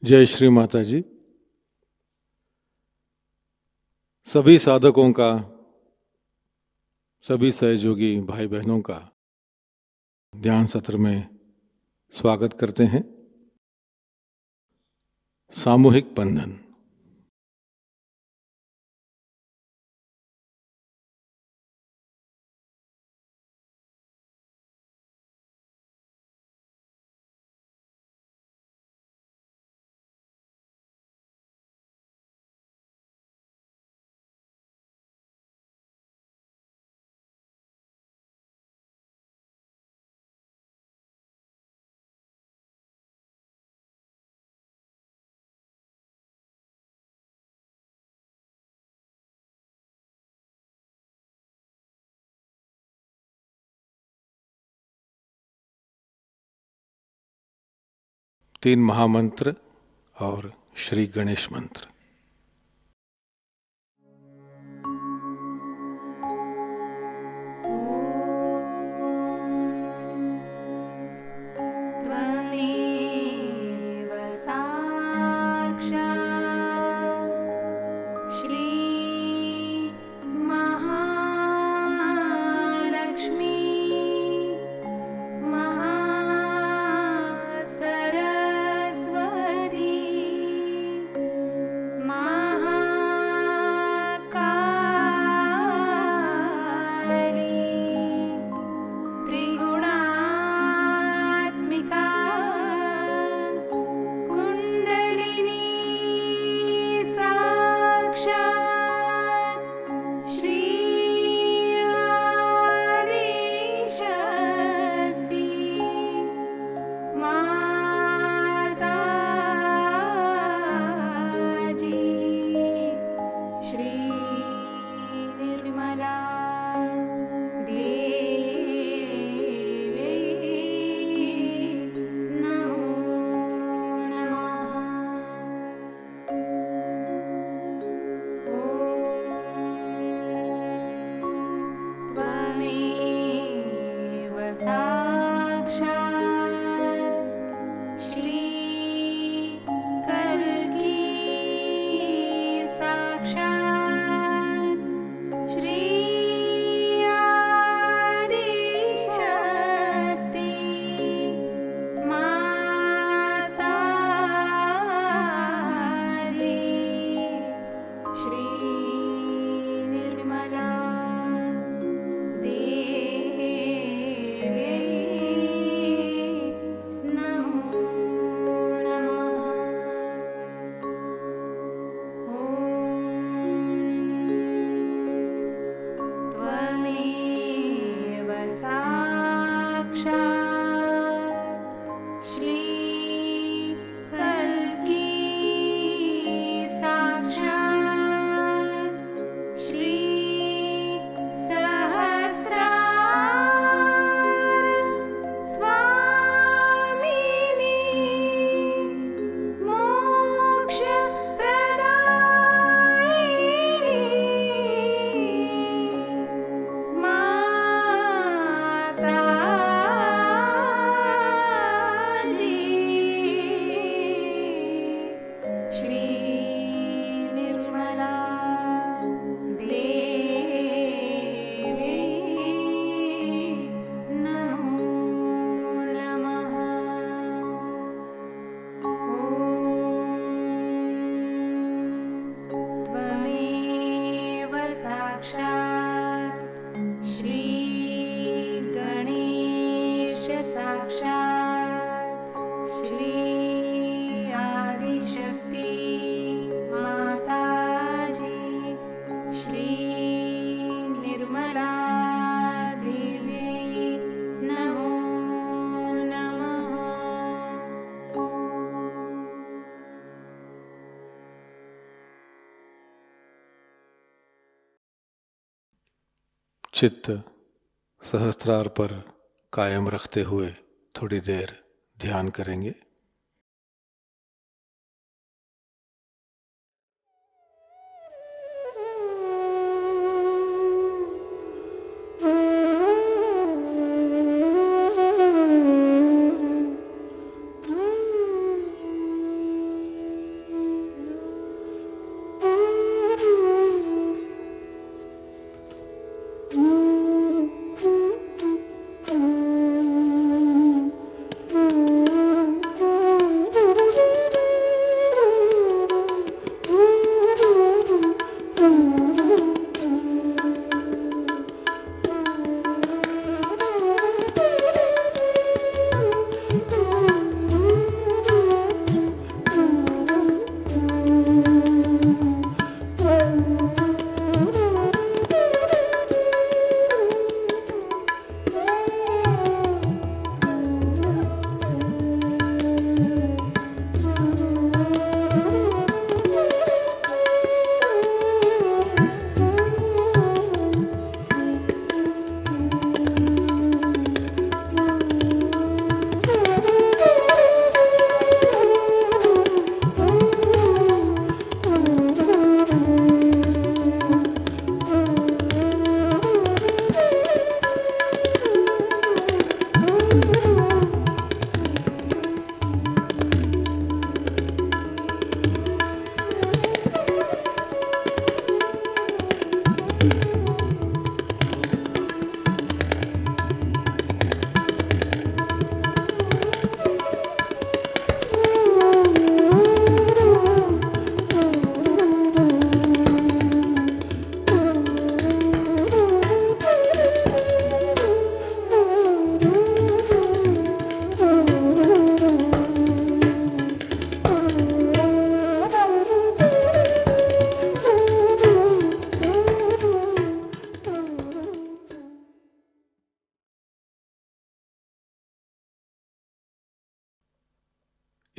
जय श्री माताजी। सभी साधकों का, सभी सहयोगी भाई बहनों का ध्यान सत्र में स्वागत करते हैं। सामूहिक बंधन। तीन महामंत्र और श्री गणेश मंत्र। चित्त सहस्त्रार पर कायम रखते हुए थोड़ी देर ध्यान करेंगे।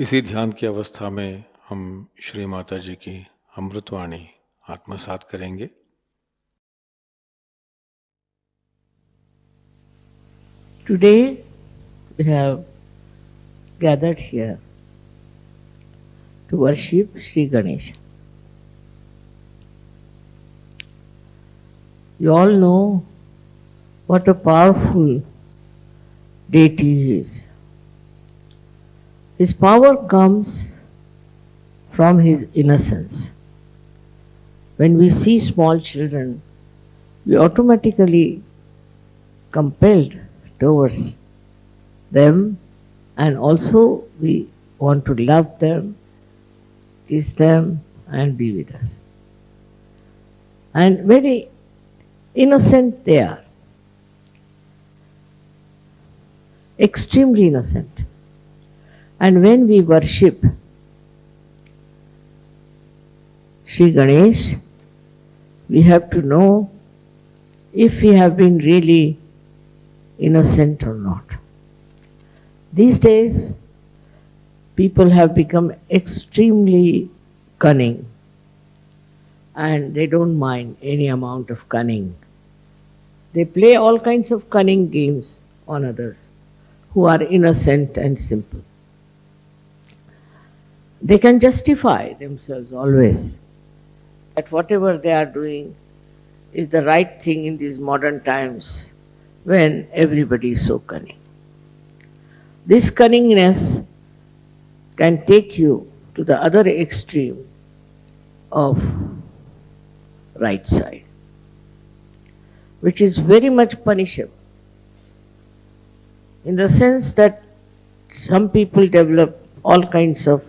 इसी ध्यान की अवस्था में हम श्री माताजी की अमृतवाणी आत्मसात करेंगे। Today we have gathered here to worship Shri Ganesha. You all know what a powerful deity he is. His power comes from his innocence. When we see small children, we automatically compelled towards them, and also we want to love them, kiss them, and be with us. And very innocent they are, extremely innocent. And when we worship Shri Ganesh, we have to know if we have been really innocent or not. These days, people have become extremely cunning, and they don't mind any amount of cunning. They play all kinds of cunning games on others who are innocent and simple. They can justify themselves always that whatever they are doing is the right thing in these modern times when everybody is so cunning. This cunningness can take you to the other extreme of right side, which is very much punishable, in the sense that some people develop all kinds of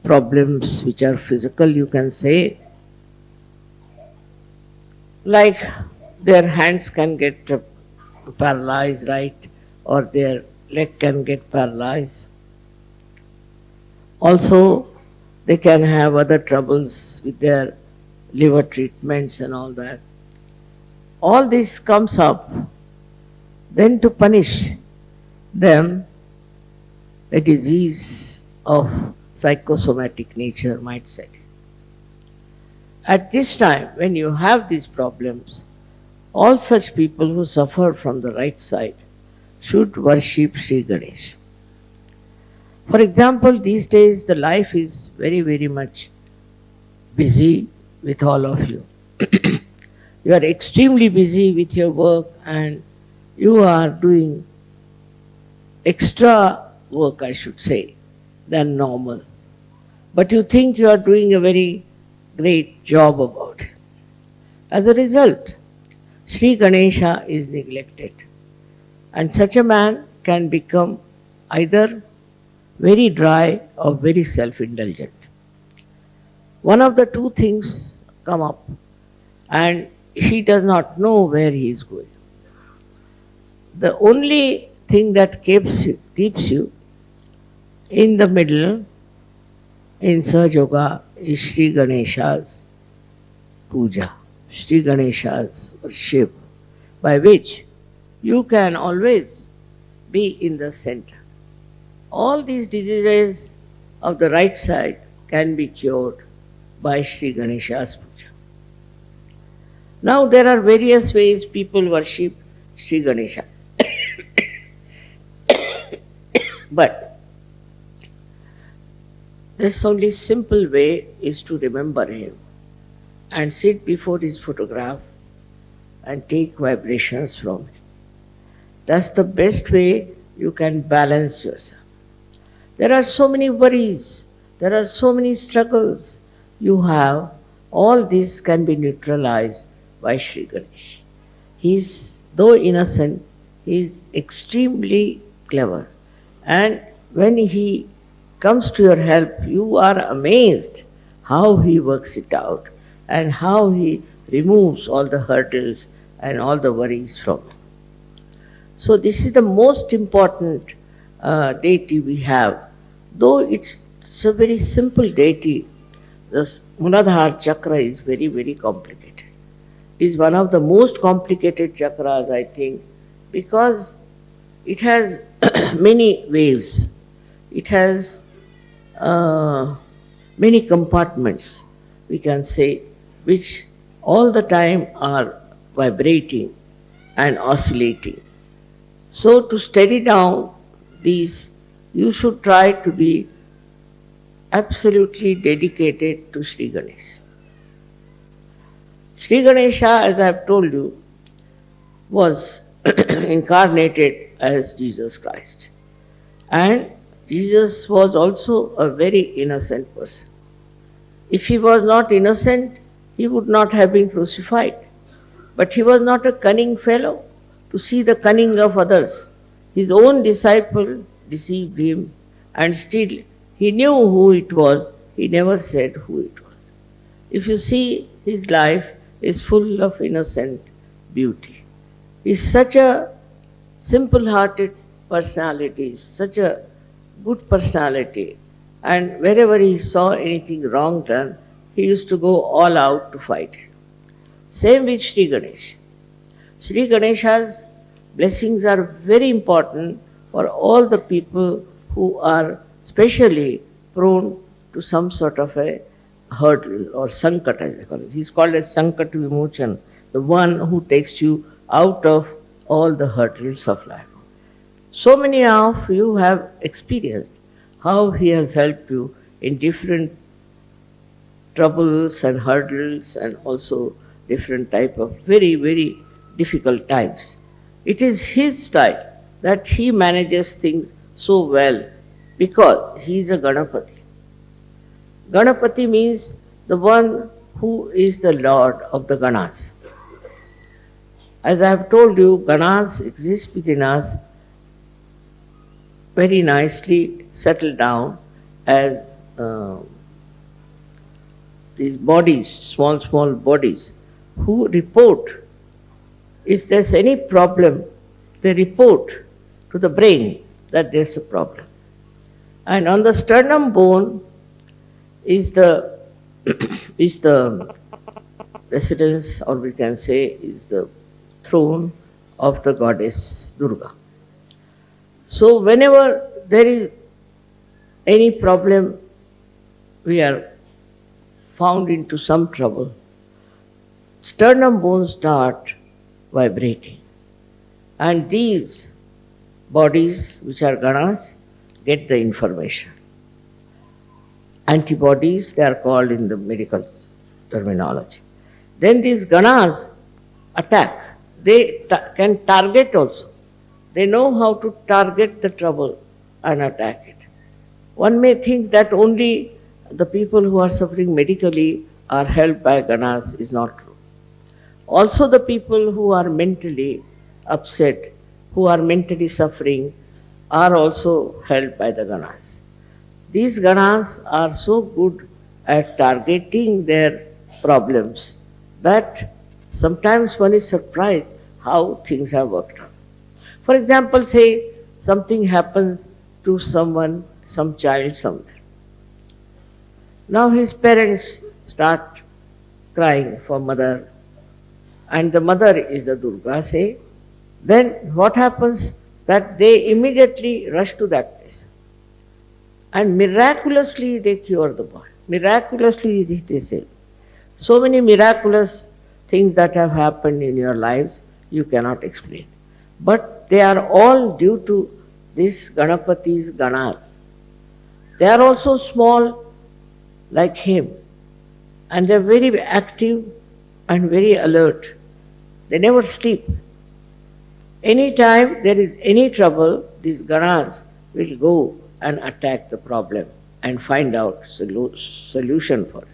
problems which are physical, you can say, like their hands can get paralyzed, right, or their leg can get paralyzed. Also, they can have other troubles with their liver treatments and all that. All this comes up then to punish them, a disease of psychosomatic nature might set in. At this time, when you have these problems, all such people who suffer from the right side should worship Sri Ganesh. For example, these days the life is very, very much busy with all of you. You are extremely busy with your work and you are doing extra work, I should say, than normal. But you think you are doing a very great job about it. As a result, Sri Ganesha is neglected, and such a man can become either very dry or very self-indulgent. One of the two things come up, and he does not know where he is going. The only thing that keeps you in the middle in Sahajayoga is Sri Ganesha's puja, Sri Ganesha's worship, by which you can always be in the center. All these diseases of the right side can be cured by Sri Ganesha's puja. Now there are various ways people worship Sri Ganesha. But this only simple way is to remember him and sit before his photograph and take vibrations from him. That's the best way you can balance yourself. There are so many worries, there are so many struggles you have. All this can be neutralized by Sri Ganesh. He is, though innocent, he is extremely clever. And when he comes to your help, you are amazed how he works it out and how he removes all the hurdles and all the worries from you. So this is the most important deity we have. Though it's a very simple deity, the Muladhara chakra is very, very complicated. It is one of the most complicated chakras, I think, because it has many waves. It has uh, many compartments, we can say, which all the time are vibrating and oscillating. So, to steady down these, you should try to be absolutely dedicated to Sri Ganesh. Sri Ganesha, as I have told you, was incarnated as Jesus Christ. And Jesus was also a very innocent person. If he was not innocent, he would not have been crucified. But he was not a cunning fellow to see the cunning of others. His own disciple deceived him, and still he knew who it was. He never said who it was. If you see, his life is full of innocent beauty. He is such a simple-hearted personality, such a good personality, and wherever he saw anything wrong done, he used to go all out to fight it. Same with Sri Ganesh. Sri Ganesha's blessings are very important for all the people who are specially prone to some sort of a hurdle or sankat, as they call it. He's called as sankat vimochan, the one who takes you out of all the hurdles of life. So many of you have experienced how he has helped you in different troubles and hurdles and also different type of very, very difficult times. It is his style that he manages things so well because he is a Ganapati. Ganapati means the one who is the Lord of the Ganas. As I have told you, Ganas exist within us very nicely settled down as these bodies, small bodies, who report. If there's any problem, they report to the brain that there's a problem. And on the sternum bone is the is the residence, or we can say is the throne of the goddess Durga. So whenever there is any problem, we are found into some trouble, sternum bones start vibrating. And these bodies, which are Ganas, get the information. Antibodies, they are called in the medical terminology. Then these Ganas attack. They can target also. They know how to target the trouble and attack it. One may think that only the people who are suffering medically are helped by Ganas is not true. Also the people who are mentally upset, who are mentally suffering, are also helped by the Ganas. These Ganas are so good at targeting their problems that sometimes one is surprised how things have worked out. For example, say something happens to someone, some child somewhere. Now his parents start crying for mother, and the mother is the Durga, say, then what happens? That they immediately rush to that place. And miraculously they cure the boy. Miraculously they say. So many miraculous things that have happened in your lives, you cannot explain. But they are all due to this Ganapati's Ganas. They are also small like him, and they are very active and very alert. They never sleep. Anytime there is any trouble, these Ganas will go and attack the problem and find out solution for it.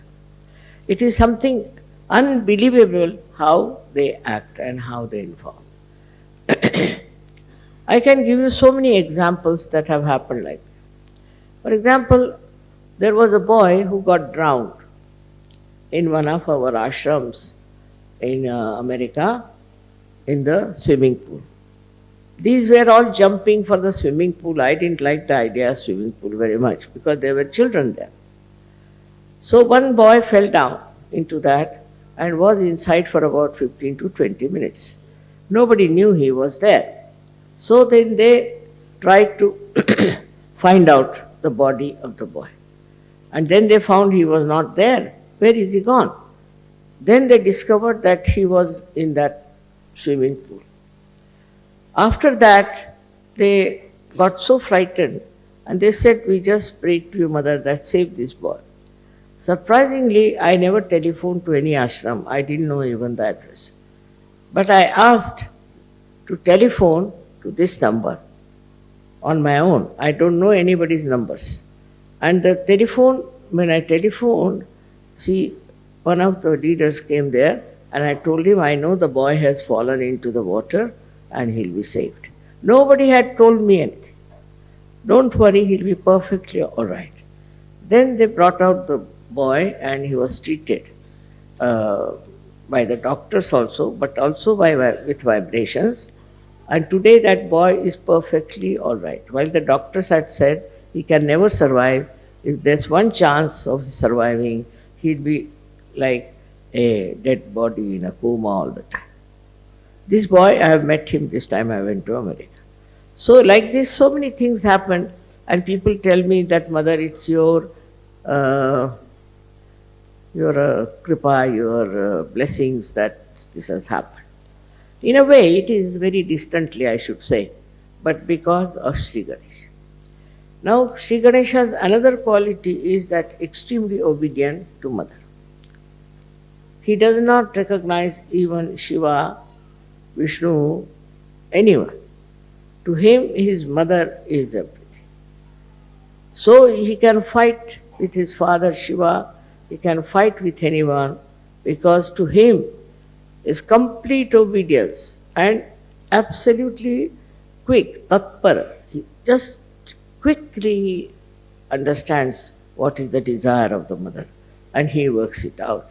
It is something unbelievable how they act and how they inform. I can give you so many examples that have happened like this. For example, there was a boy who got drowned in one of our ashrams in America in the swimming pool. These were all jumping for the swimming pool. I didn't like the idea of swimming pool very much because there were children there. So one boy fell down into that and was inside for about 15 to 20 minutes. Nobody knew he was there. So then they tried to find out the body of the boy. And then they found he was not there. Where is he gone? Then they discovered that he was in that swimming pool. After that, they got so frightened and they said, we just prayed to your mother that save this boy. Surprisingly, I never telephoned to any ashram. I didn't know even the address. But I asked to telephone to this number on my own. I don't know anybody's numbers. And the telephone, when I telephoned, one of the leaders came there and I told him, I know the boy has fallen into the water and he'll be saved. Nobody had told me anything. Don't worry, he'll be perfectly all right. Then they brought out the boy and he was treated by the doctors also, but also with vibrations. And today that boy is perfectly all right. While the doctors had said he can never survive, if there's one chance of surviving, he'd be like a dead body in a coma all the time. This boy, I have met him this time I went to America. So like this, so many things happen and people tell me that, Mother, it's your kripa, your blessings that this has happened. In a way, it is very distantly, I should say, but because of Sri Ganesha. Now, Sri Ganesha's another quality is that extremely obedient to Mother. He does not recognize even Shiva, Vishnu, anyone. To him, his mother is everything. So he can fight with his father Shiva, he can fight with anyone, because to him is complete obedience and absolutely quick, tatpara. He just quickly understands what is the desire of the mother and he works it out.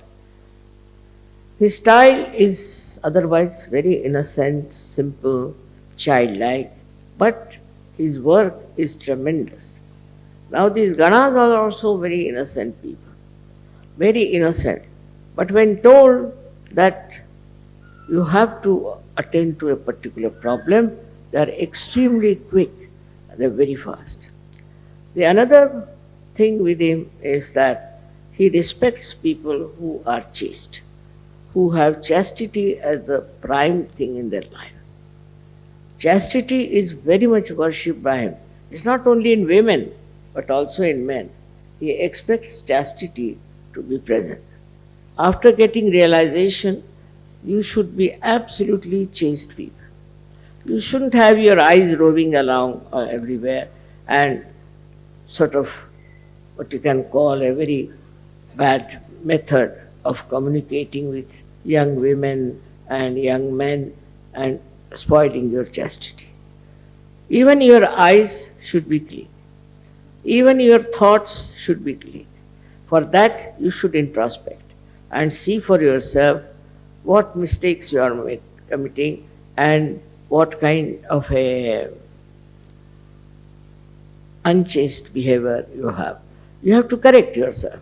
His style is otherwise very innocent, simple, childlike, but his work is tremendous. Now these Ganas are also very innocent people, very innocent. But when told that you have to attend to a particular problem, they are extremely quick, they are very fast. The another thing with him is that he respects people who are chaste, who have chastity as the prime thing in their life. Chastity is very much worshipped by him. It's not only in women, but also in men. He expects chastity to be present. After getting realization, you should be absolutely chaste people. You shouldn't have your eyes roving along everywhere and sort of what you can call a very bad method of communicating with young women and young men and spoiling your chastity. Even your eyes should be clean. Even your thoughts should be clean. For that, you should introspect and see for yourself what mistakes you are committing and what kind of a unchaste behavior you have. You have to correct yourself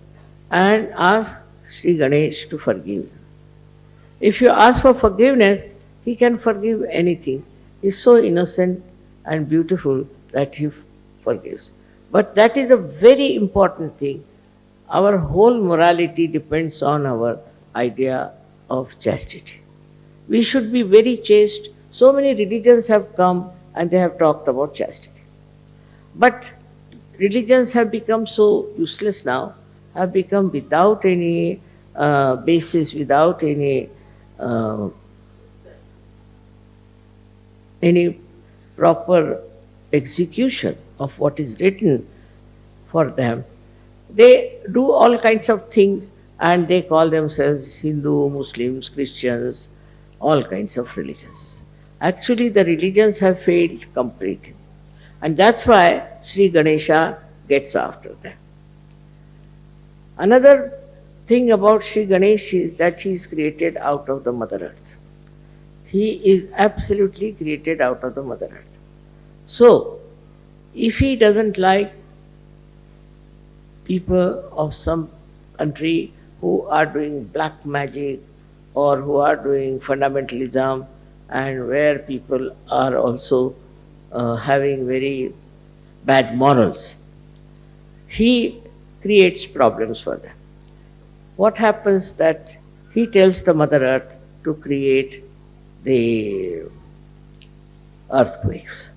and ask Sri Ganesh to forgive you. If you ask for forgiveness, he can forgive anything. He is so innocent and beautiful that he forgives. But that is a very important thing. Our whole morality depends on our idea of chastity. We should be very chaste. So many religions have come and they have talked about chastity. But religions have become so useless now, have become without any basis, without any proper execution of what is written for them. They do all kinds of things and they call themselves Hindu, Muslims, Christians, all kinds of religions. Actually, the religions have failed completely. And that's why Sri Ganesha gets after them. Another thing about Sri Ganesha is that he is created out of the Mother Earth. He is absolutely created out of the Mother Earth. So, if he doesn't like people of some country who are doing black magic or who are doing fundamentalism and where people are also having very bad morals, he creates problems for them. What happens that he tells the Mother Earth to create the earthquakes.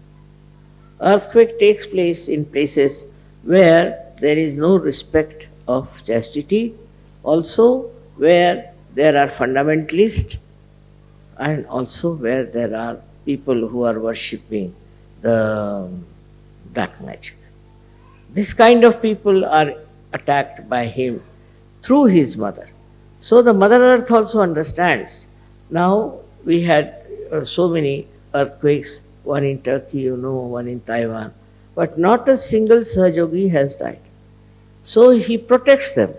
Earthquake takes place in places where there is no respect of chastity, also where there are fundamentalists, and also where there are people who are worshipping the black magic. This kind of people are attacked by him through his mother. So the Mother Earth also understands. Now we had so many earthquakes, one in Turkey, one in Taiwan, but not a single Sahajayogi has died. So he protects them.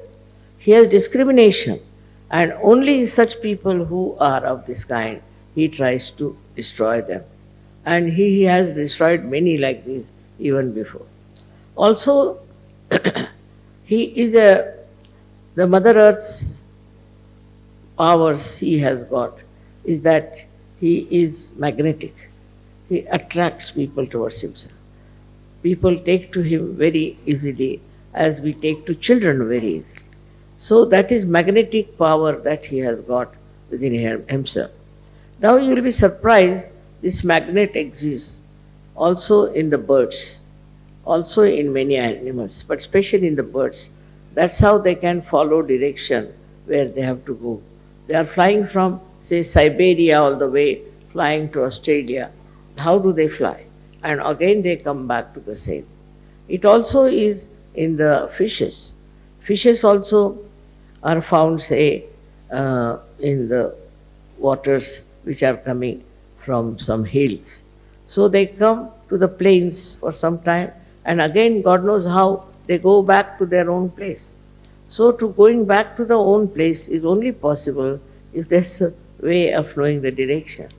He has discrimination, and only such people who are of this kind, he tries to destroy them. And he has destroyed many like this even before. Also, he is the Mother Earth's powers he has got is that he is magnetic. He attracts people towards himself. People take to him very easily as we take to children very easily. So that is magnetic power that he has got within himself. Now you will be surprised, this magnet exists also in the birds, also in many animals, but especially in the birds. That's how they can follow direction where they have to go. They are flying from, say, Siberia all the way, flying to Australia. How do they fly? And again they come back to the same. It also is in the fishes. Fishes also are found, say, in the waters which are coming from some hills. So they come to the plains for some time, and again God knows how they go back to their own place. So to going back to the own place is only possible if there's a way of knowing the direction.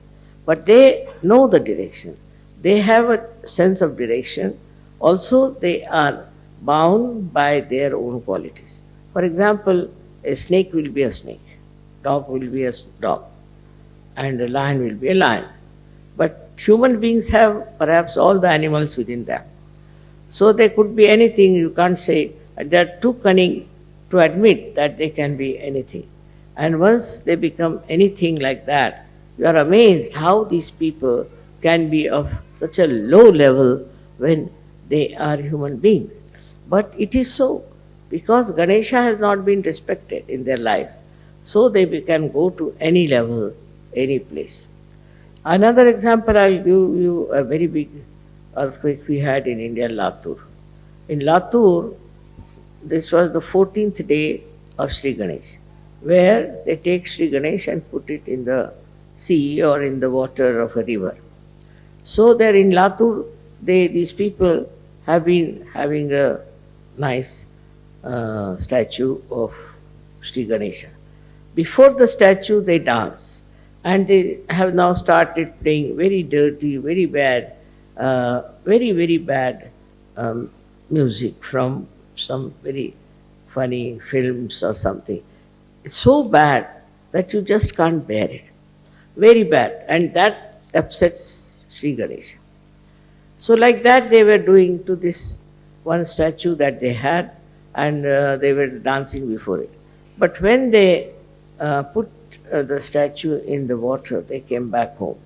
But they know the direction. They have a sense of direction. Also, they are bound by their own qualities. For example, a snake will be a snake, dog will be a dog, and a lion will be a lion. But human beings have perhaps all the animals within them. So they could be anything, you can't say. They are too cunning to admit that they can be anything. And once they become anything like that, you are amazed how these people can be of such a low level when they are human beings. But it is so, because Ganesha has not been respected in their lives. So they can go to any level, any place. Another example, I'll give you a very big earthquake we had in India, Latur. In Latur, this was the 14th day of Sri Ganesh, where they take Sri Ganesh and put it in the sea or in the water of a river. So there in Latur, these people have been having a nice statue of Sri Ganesha. Before the statue, they dance, and they have now started playing very dirty, very bad, very bad music from some very funny films or something. It's so bad that you just can't bear it. Very bad, and that upsets Sri Ganesha. So like that they were doing to this one statue that they had, and they were dancing before it. But when they put the statue in the water, they came back home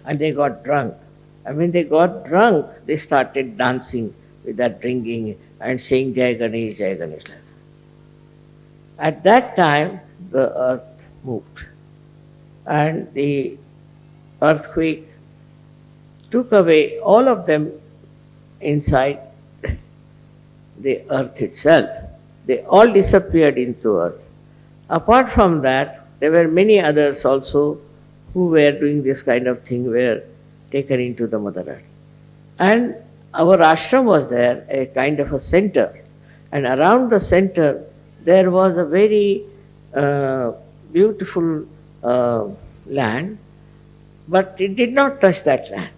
and they got drunk. And when they got drunk, they started dancing with that drinking and saying Jai Ganesh, Jai Ganesh. At that time, the earth moved, and the earthquake took away all of them inside the earth itself. They all disappeared into earth. Apart from that, there were many others also who were doing this kind of thing, were taken into the Mother Earth. And our ashram was there, a kind of a center. And around the center, there was a very beautiful land, but it did not touch that land.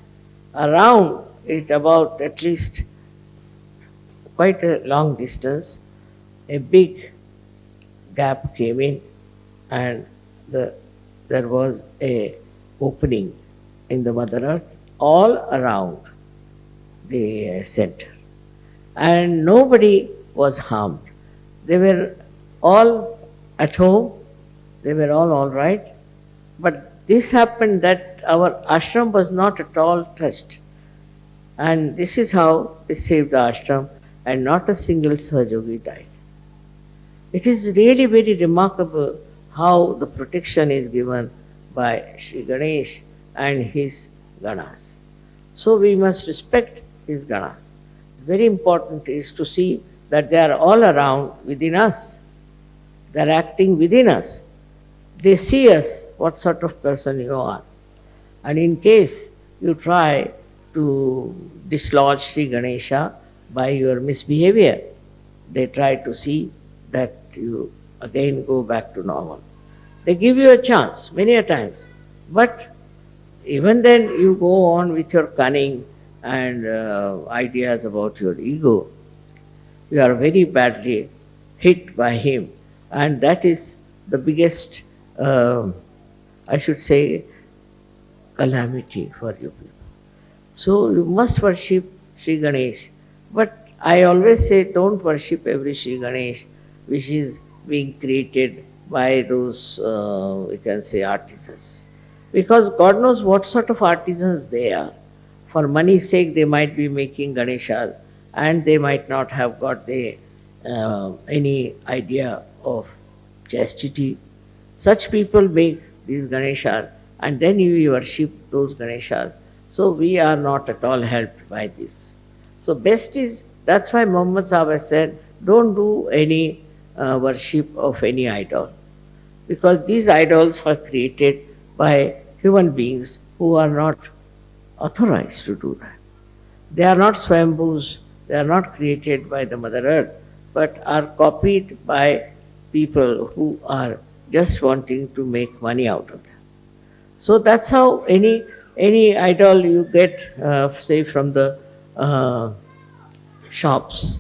Around it, about at least quite a long distance, a big gap came in, and there was a opening in the Mother Earth all around the center. And nobody was harmed. They were all at home, they were all right, but this happened that our ashram was not at all touched. And this is how they saved the ashram, and not a single Sahajayogi died. It is really very remarkable how the protection is given by Shri Ganesh and his Ganas. So we must respect his Ganas. Very important is to see that they are all around within us. They are acting within us. They see us, what sort of person you are. And in case you try to dislodge Sri Ganesha by your misbehavior, they try to see that you again go back to normal. They give you a chance many a times, but even then you go on with your cunning and ideas about your ego. You are very badly hit by him, and that is the biggest, I should say, calamity for you people. So you must worship Sri Ganesh. But I always say don't worship every Sri Ganesh which is being created by those, we can say, artisans. Because God knows what sort of artisans they are. For money's sake they might be making Ganeshas, and they might not have got any idea of chastity. Such people make these Ganeshas, and then you worship those Ganeshas. So we are not at all helped by this. So best is, that's why Muhammad Sahib said, don't do any worship of any idol. Because these idols are created by human beings who are not authorized to do that. They are not Swambhus, they are not created by the Mother Earth, but are copied by people who are just wanting to make money out of them. So that's how any idol you get, say from the shops,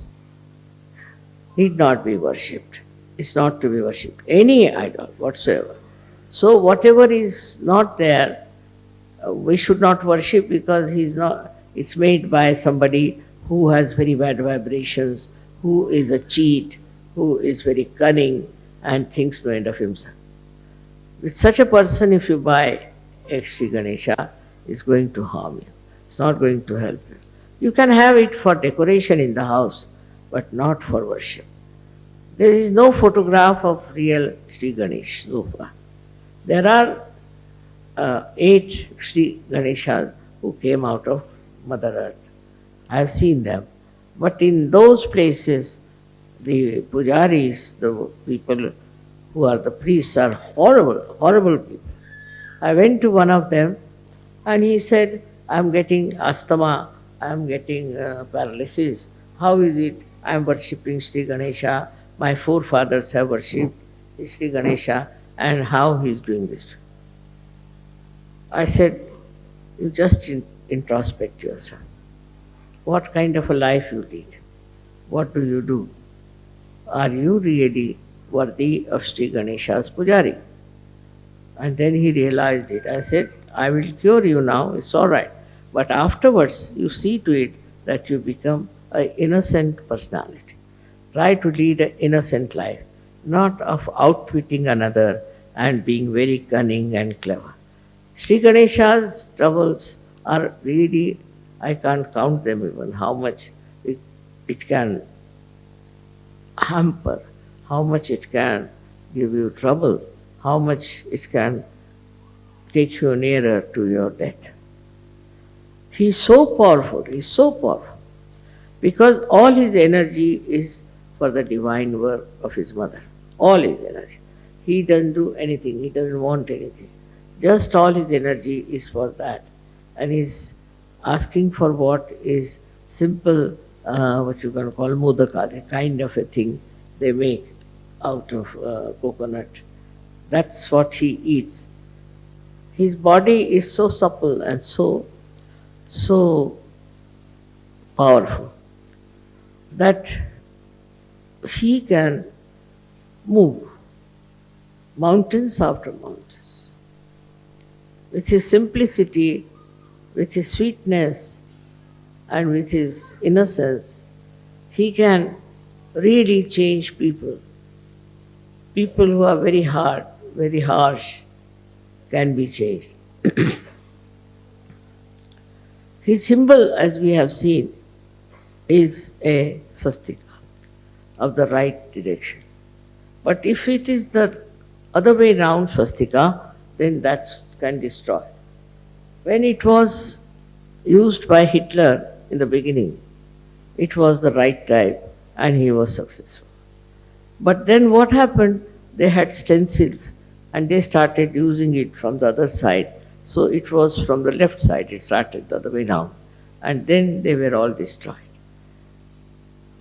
need not be worshipped. It's not to be worshipped. Any idol whatsoever. So whatever is not there, we should not worship, because it's made by somebody who has very bad vibrations, who is a cheat, who is very cunning and thinks no end of himself. With such a person, if you buy a Sri Ganesha, it's going to harm you. It's not going to help you. You can have it for decoration in the house, but not for worship. There is no photograph of real Sri Ganesh so far. There are 8 Sri Ganeshas who came out of Mother Earth. I have seen them. But in those places, the pujaris, the people who are the priests, are horrible, horrible people. I went to one of them and he said, I am getting asthma, I am getting paralysis. How is it? I am worshipping Sri Ganesha. My forefathers have worshipped Sri Ganesha, and how he is doing this. I said, you just introspect yourself. What kind of a life you lead? What do you do? Are you really worthy of Sri Ganesha's pujari? And then he realized it. I said, I will cure you now, it's all right. But afterwards, you see to it that you become an innocent personality. Try to lead an innocent life, not of outwitting another and being very cunning and clever. Sri Ganesha's troubles are really, I can't count them even, how much it can hamper, how much it can give you trouble, how much it can take you nearer to your death. He is so powerful, because all his energy is for the divine work of his mother. All his energy. He doesn't do anything, he doesn't want anything. Just all his energy is for that. And he's asking for what is simple, what you can call modaka, a kind of a thing they make out of coconut. That's what he eats. His body is so supple and so powerful that he can move mountains after mountains. With his simplicity, with his sweetness, and with his innocence, he can really change people. People who are very hard, very harsh, can be changed. His symbol, as we have seen, is a swastika of the right direction. But if it is the other way round swastika, then that can destroy. When it was used by Hitler in the beginning, it was the right time and he was successful. But then what happened? They had stencils and they started using it from the other side. So it was from the left side, it started the other way round. And then they were all destroyed.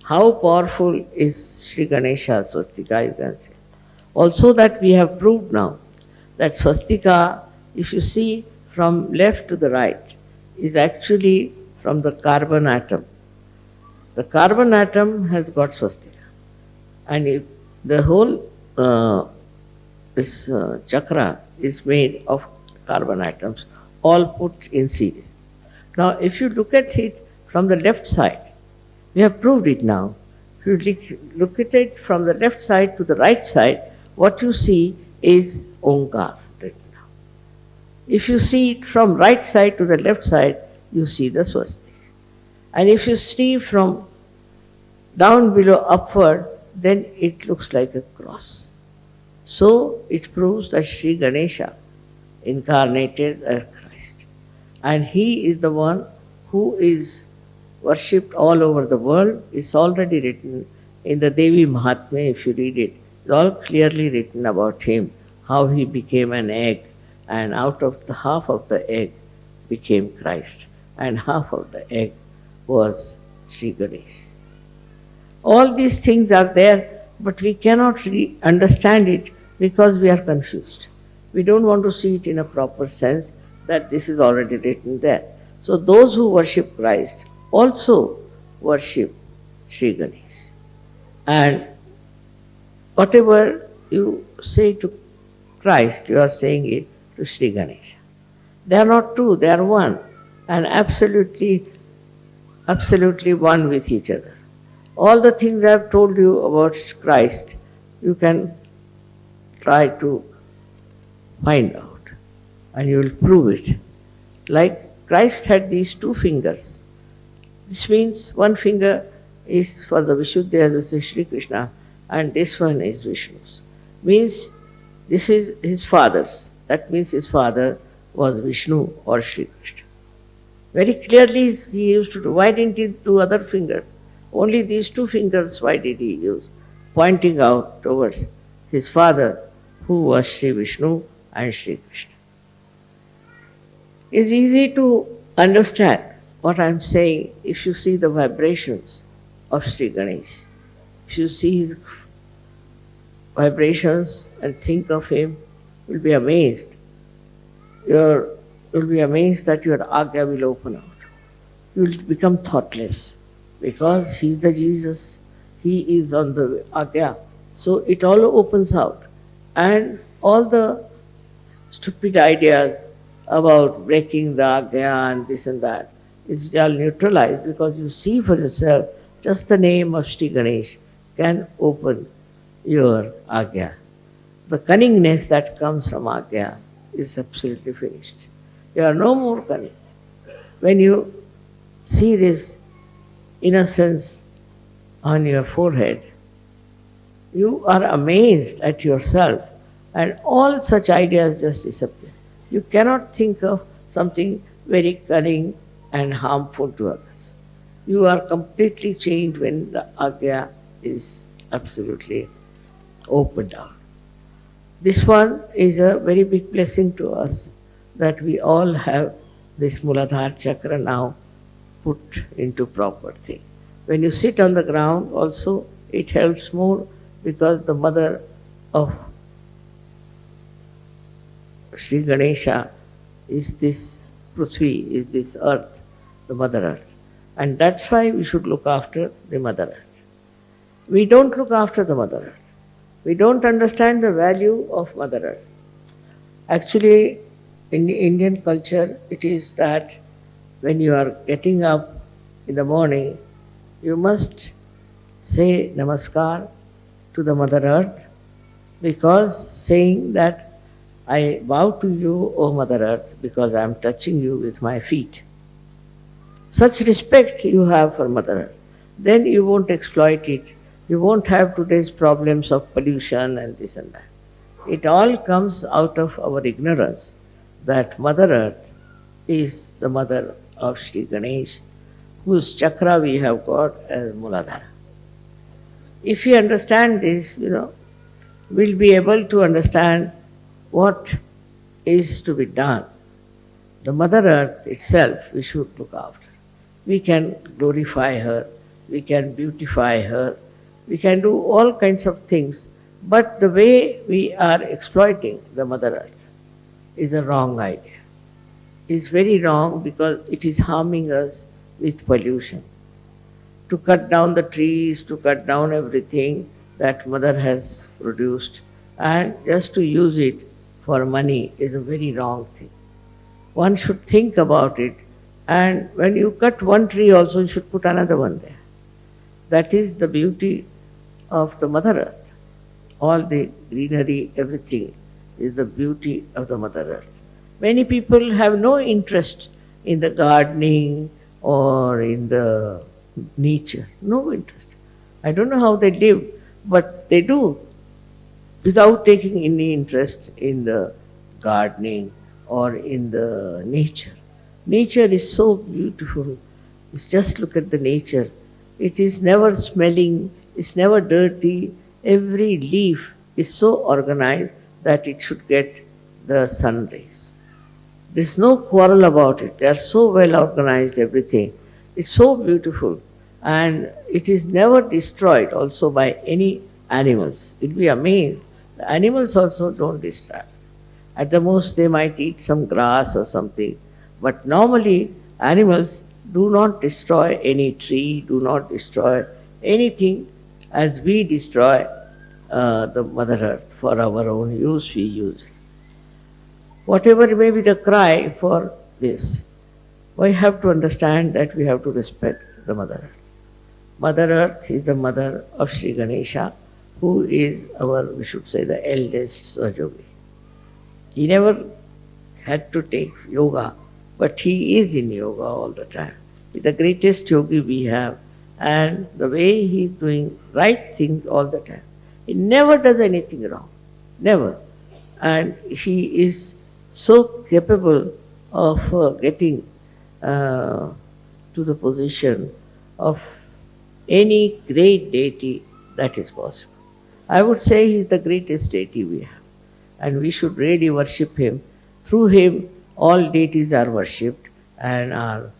How powerful is Sri Ganesha swastika, you can say. Also that we have proved now that swastika, if you see from left to the right, is actually from the carbon atom. The carbon atom has got swastika. And if the whole chakra is made of carbon atoms, all put in series. Now, if you look at it from the left side, we have proved it now. If you look at it from the left side to the right side, what you see is Omkar written down. If you see it from right side to the left side, you see the swastika. And if you see from down below upward, then it looks like a cross. So it proves that Sri Ganesha incarnated as Christ. And he is the one who is worshipped all over the world. It's already written in the Devi Mahatmya, if you read it. It's all clearly written about him, how he became an egg, and out of the half of the egg became Christ, and half of the egg was Sri Ganesh. All these things are there, but we cannot understand it because we are confused. We don't want to see it in a proper sense that this is already written there. So those who worship Christ also worship Sri Ganesh. And whatever you say to Christ, you are saying it to Sri Ganesha. They are not two, they are one, and absolutely one with each other. All the things I have told you about Christ, you can try to find out, and you will prove it. Like Christ had these two fingers. This means one finger is for the Vishuddha, this is Sri Krishna, and this one is Vishnu's. Means this is his father's. That means his father was Vishnu or Sri Krishna. Very clearly he used to do. Why didn't he do other fingers? Only these two fingers, why did he use? Pointing out towards his father, who was Sri Vishnu and Sri Krishna. It's easy to understand what I'm saying if you see the vibrations of Sri Ganesh. If you see his vibrations and think of him, you'll be amazed. You'll be amazed that your agya will open out. You'll become thoughtless because he's the Jesus. He is on the agya. So it all opens out. And all the stupid ideas about breaking the agya and this and that is all neutralized because you see for yourself just the name of Sri Ganesh can open your agya. The cunningness that comes from agya is absolutely finished. You are no more cunning. When you see this innocence on your forehead, you are amazed at yourself and all such ideas just disappear. You cannot think of something very cunning and harmful to others. You are completely changed when the agya is absolutely opened out. This one is a very big blessing to us that we all have this Muladhara chakra now put into proper thing. When you sit on the ground also, it helps more because the mother of Sri Ganesha is this Prithvi, is this earth, the Mother Earth. And that's why we should look after the Mother Earth. We don't look after the Mother Earth. We don't understand the value of Mother Earth. Actually, in the Indian culture, it is that when you are getting up in the morning, you must say namaskar to the Mother Earth, because saying that I bow to you, O Mother Earth, because I am touching you with my feet. Such respect you have for Mother Earth, then you won't exploit it. You won't have today's problems of pollution and this and that. It all comes out of our ignorance that Mother Earth is the mother of Shri Ganesh, whose chakra we have got as Muladhara. If we understand this, we'll be able to understand what is to be done. The Mother Earth itself we should look after. We can glorify her, we can beautify her, we can do all kinds of things, but the way we are exploiting the Mother Earth is a wrong idea. It's very wrong because it is harming us with pollution. To cut down the trees, to cut down everything that Mother has produced, and just to use it for money is a very wrong thing. One should think about it, and when you cut one tree also you should put another one there. That is the beauty of the Mother Earth. All the greenery, everything is the beauty of the Mother Earth. Many people have no interest in the gardening or in the nature, no interest. I don't know how they live, but they do without taking any interest in the gardening or in the nature. Nature is so beautiful. Just look at the nature. It is never smelling, it's never dirty. Every leaf is so organized that it should get the sun rays. There's no quarrel about it. They are so well organized, everything. It's so beautiful. And it is never destroyed also by any animals. You'll be amazed. The animals also don't destroy. At the most they might eat some grass or something. But normally animals do not destroy any tree, do not destroy anything as we destroy the Mother Earth. For our own use, we use it. Whatever may be the cry for this, we have to understand that we have to respect the Mother Earth. Mother Earth is the mother of Sri Ganesha, who is our, we should say, the eldest Sahajayogi. He never had to take yoga, but he is in yoga all the time. He's the greatest yogi we have, and the way he is doing right things all the time. He never does anything wrong, never. And he is so capable of getting to the position of any great deity that is possible. I would say he is the greatest deity we have, and we should really worship him. Through him, all deities are worshipped and are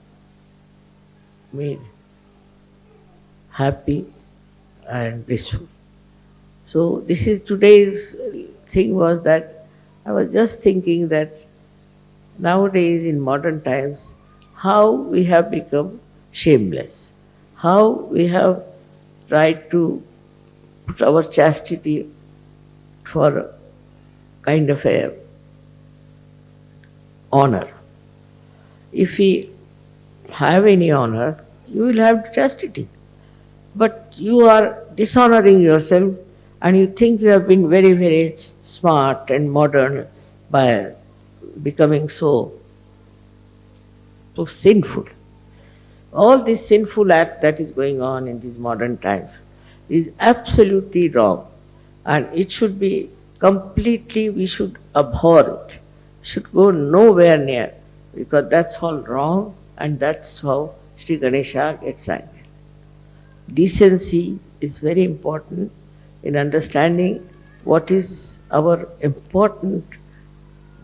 made happy and blissful. So this is today's thing, was that I was just thinking that nowadays in modern times, how we have become shameless, how we have tried to put our chastity for kind of a honor. If we have any honor, you will have chastity. But you are dishonoring yourself and you think you have been very, very smart and modern by becoming so sinful. All this sinful act that is going on in these modern times is absolutely wrong, and it should be completely, we should abhor it, should go nowhere near, because that's all wrong, and that's how Sri Ganesha gets angry. Decency is very important in understanding what is our important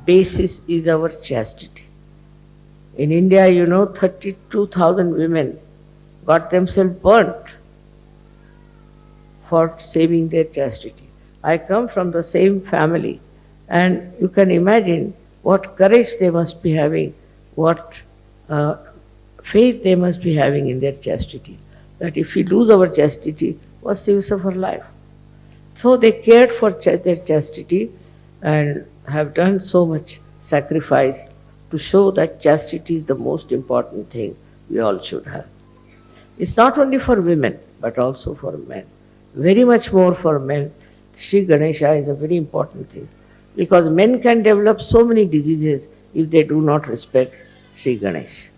basis is our chastity. In India, 32,000 women got themselves burnt for saving their chastity. I come from the same family, and you can imagine what courage they must be having, what faith they must be having in their chastity. That if we lose our chastity, what's the use of our life? So they cared for their chastity and have done so much sacrifice to show that chastity is the most important thing we all should have. It's not only for women, but also for men. Very much more for men. Shri Ganesha is a very important thing. Because men can develop so many diseases if they do not respect Shri Ganesh.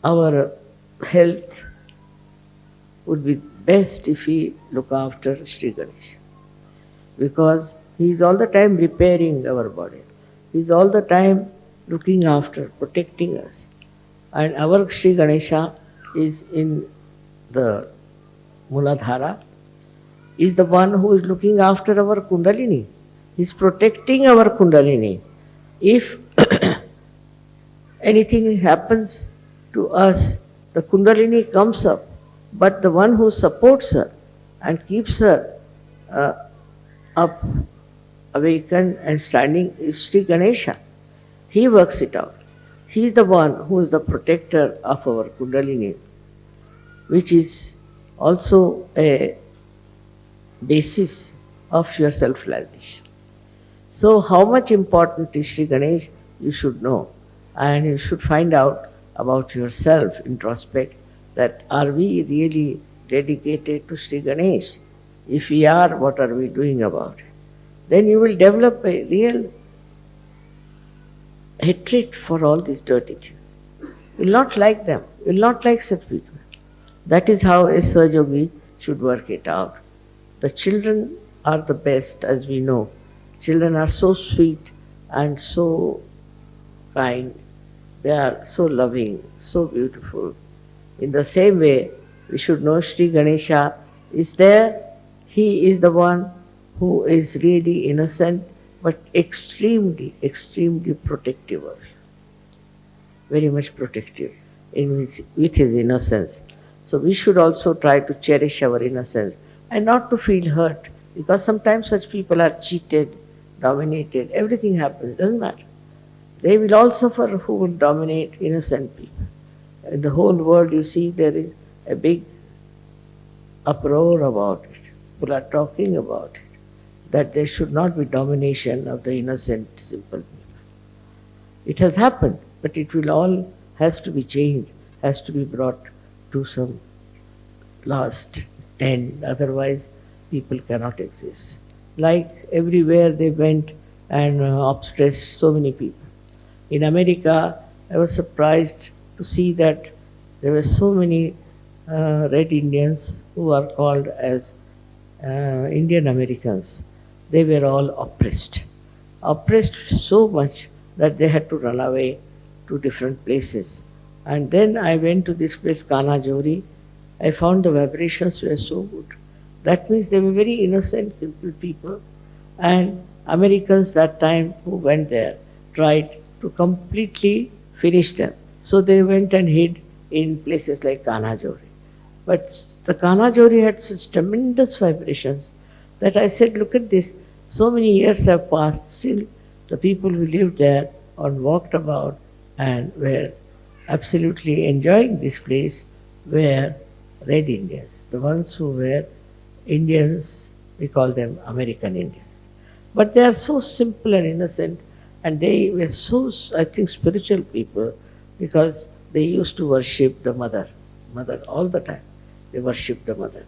Our health would be best if we look after Shri Ganesh. Because he is all the time repairing our body. He is all the time looking after, protecting us. And our Shri Ganesha is in the Muladhara, is the one who is looking after our Kundalini. He is protecting our Kundalini. If anything happens to us, the Kundalini comes up, but the one who supports her and keeps her up, awakened and standing is Sri Ganesha. He works it out. He is the one who is the protector of our Kundalini, which is also a basis of your self-realization. So how much important is Sri Ganesh, you should know. And you should find out about yourself, introspect, that are we really dedicated to Sri Ganesh? If we are, what are we doing about it? Then you will develop a real hatred for all these dirty things. You will not like them. You will not like such people. That is how a Sahajayogi should work it out. The children are the best, as we know. Children are so sweet and so kind. They are so loving, so beautiful. In the same way, we should know Sri Ganesha is there. He is the one who is really innocent, but extremely, extremely protective of you. Very much protective with his innocence. So we should also try to cherish our innocence and not to feel hurt, because sometimes such people are cheated, dominated, everything happens, doesn't matter. They will all suffer who will dominate innocent people. In the whole world, you see, there is a big uproar about it. People are talking about it, that there should not be domination of the innocent, simple people. It has happened, but it will all has to be changed, has to be brought to some last end. Otherwise, people cannot exist. Like everywhere they went and oppressed so many people. In America, I was surprised to see that there were so many Red Indians who are called as Indian Americans. They were all oppressed. Oppressed so much that they had to run away to different places. And then I went to this place, Kanajori. I found the vibrations were so good. That means they were very innocent, simple people. And Americans that time who went there tried to completely finish them. So they went and hid in places like Kanajori. But the Kanajori had such tremendous vibrations that I said, look at this, so many years have passed, still the people who lived there and walked about and were absolutely enjoying this place were Red Indians. The ones who were Indians, we call them American Indians. But they are so simple and innocent, and they were so, I think, spiritual people, because they used to worship the mother all the time. They worship the mother.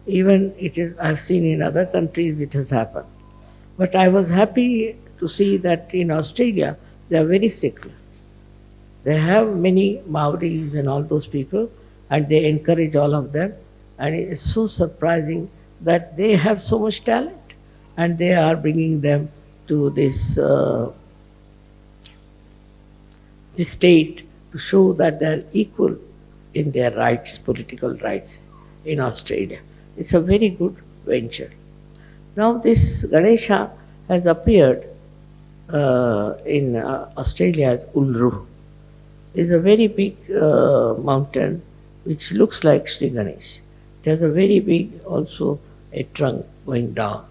Even I've seen in other countries it has happened. But I was happy to see that in Australia they are very secular. They have many Maoris and all those people, and they encourage all of them. And it is so surprising that they have so much talent, and they are bringing them to this state to show that they are equal in their rights, political rights in Australia. It's a very good venture. Now this Ganesha has appeared in Australia as Uluru. It's a very big mountain which looks like Sri Ganesh. It has a very big, also a trunk going down.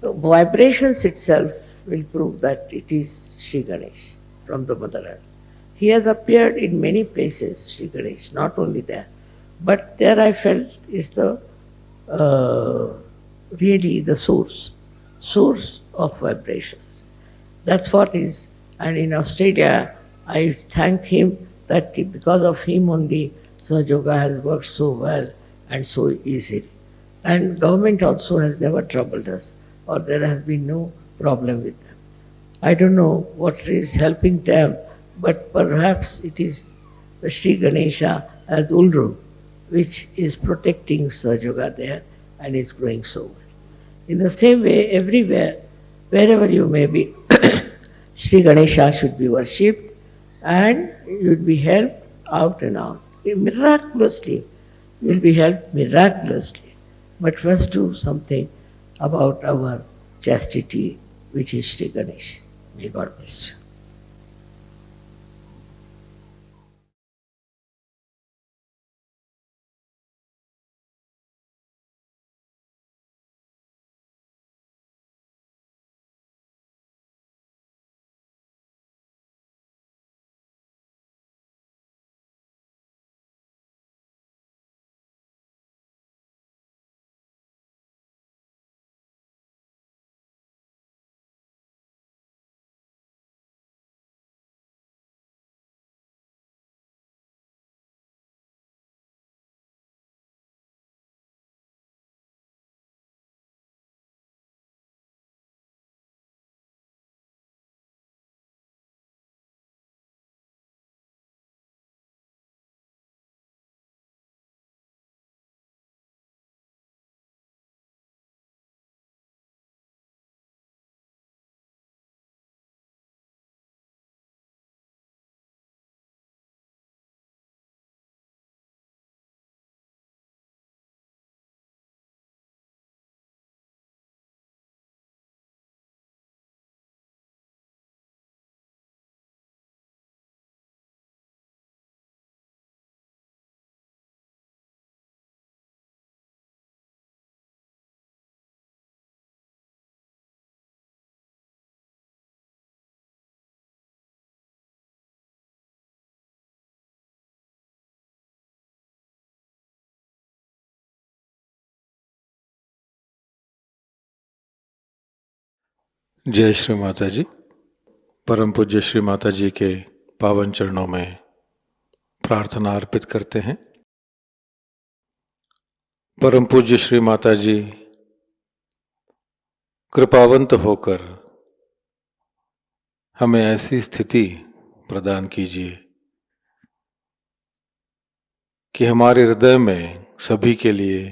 The vibrations itself will prove that it is Sri Ganesh from the Mother Earth. He has appeared in many places, Sri Ganesh, not only there. But there I felt is the really the source of vibrations. That's what is. And in Australia, I thank him that because of him only Sahajayoga has worked so well and so easily. And government also has never troubled us, or there has been no problem with them. I don't know what is helping them, but perhaps it is the Sri Ganesha as Ulru, which is protecting Sahajayoga there and is growing so well. In the same way, everywhere, wherever you may be, Sri Ganesha should be worshipped and you will be helped out and out. Miraculously, you will be helped miraculously. But first do something about our chastity, which is Sri Ganesha. May God bless you. जय श्री माता जी। परम पूज्य श्री माता जी के पावन चरणों में प्रार्थना अर्पित करते हैं। परम पूज्य श्री माता जी कृपावंत होकर हमें ऐसी स्थिति प्रदान कीजिए कि हमारे हृदय में सभी के लिए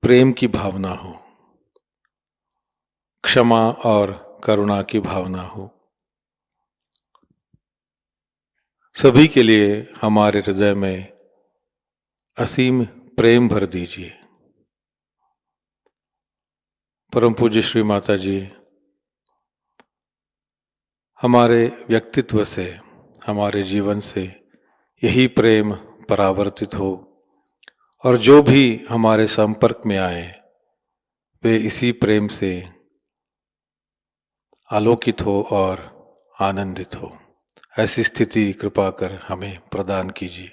प्रेम की भावना हो, क्षमा और करुणा की भावना हो। सभी के लिए हमारे हृदय में असीम प्रेम भर दीजिए। परम पूज्य श्री माता जी हमारे व्यक्तित्व से, हमारे जीवन से यही प्रेम परावर्तित हो और जो भी हमारे संपर्क में आए वे इसी प्रेम से आलोकित हो और आनंदित हो। ऐसी स्थिति कृपा कर हमें प्रदान कीजिए।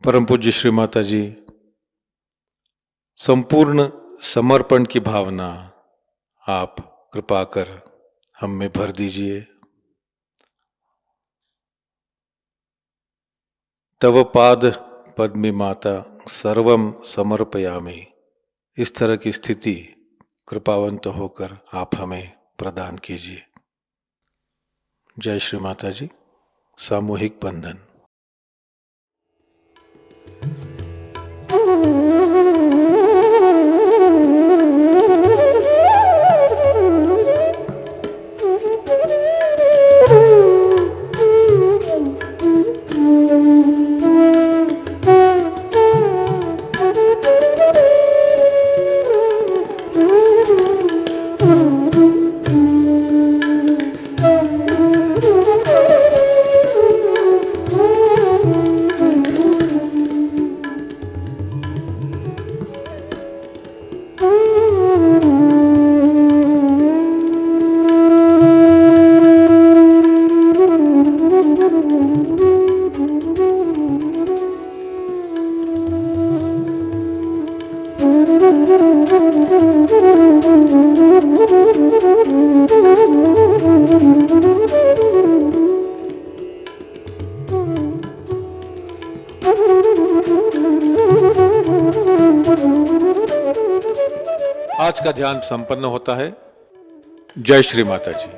परम पूज्य श्री माता जी संपूर्ण समर्पण की भावना आप कृपा कर हम में भर दीजिए। तव पाद पद्मी माता सर्वम समर्पयामि, इस तरह की स्थिति कृपावंत होकर आप हमें प्रदान कीजिए। जय श्री माता जी। सामूहिक बंधन। आज का ध्यान संपन्न होता है। जय श्री माता जी।